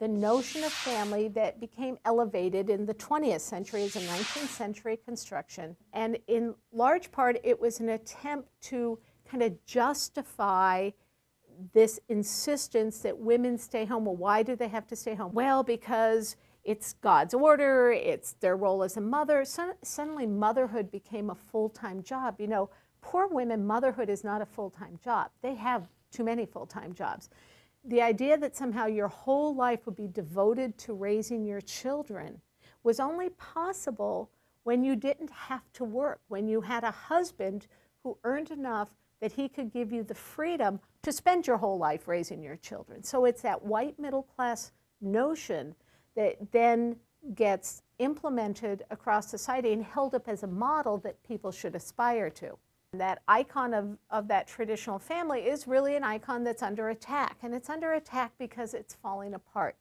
the notion of family that became elevated in the 20th century as a 19th century construction. And in large part, it was an attempt to kind of justify this insistence that women stay home. Well, why do they have to stay home? Well, because it's God's order, it's their role as a mother. Suddenly motherhood became a full-time job. You know, poor women, motherhood is not a full-time job. They have too many full-time jobs. The idea that somehow your whole life would be devoted to raising your children was only possible when you didn't have to work, when you had a husband who earned enough that he could give you the freedom to spend your whole life raising your children. So it's that white middle class notion that then gets implemented across society and held up as a model that people should aspire to. That icon of that traditional family is really an icon that's under attack, and it's under attack because it's falling apart.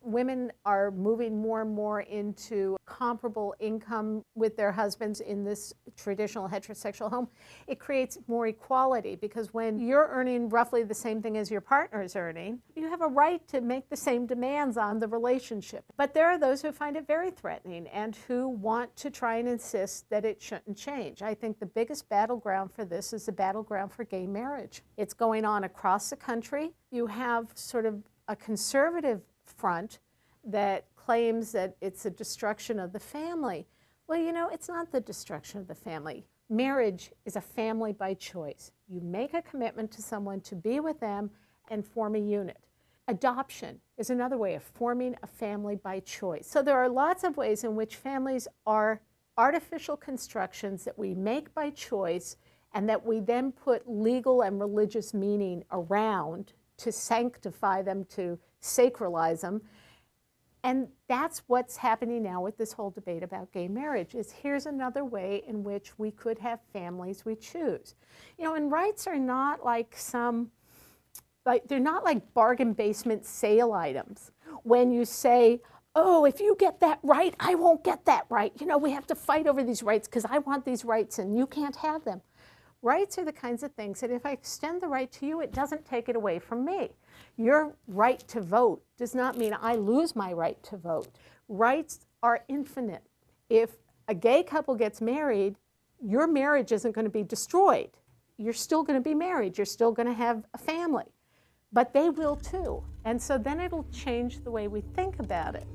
Women are moving more and more into comparable income with their husbands in this traditional heterosexual home. It creates more equality because when you're earning roughly the same thing as your partner is earning, you have a right to make the same demands on the relationship. But there are those who find it very threatening and who want to try and insist that it shouldn't change. I think the biggest battleground for this is the battleground for gay marriage. It's going on across the country. You have sort of a conservative front that claims that it's a destruction of the family. Well, you know, it's not the destruction of the family. Marriage is a family by choice. You make a commitment to someone to be with them and form a unit. Adoption is another way of forming a family by choice. So there are lots of ways in which families are artificial constructions that we make by choice and that we then put legal and religious meaning around to sanctify them, to sacralize them. And that's what's happening now with this whole debate about gay marriage, is here's another way in which we could have families we choose. You know, and rights are not like they're not like bargain basement sale items. When you say, oh, if you get that right, I won't get that right. You know, we have to fight over these rights because I want these rights and you can't have them. Rights are the kinds of things that if I extend the right to you, it doesn't take it away from me. Your right to vote does not mean I lose my right to vote. Rights are infinite. If a gay couple gets married, your marriage isn't going to be destroyed. You're still going to be married. You're still going to have a family. But they will too. And so then it'll change the way we think about it.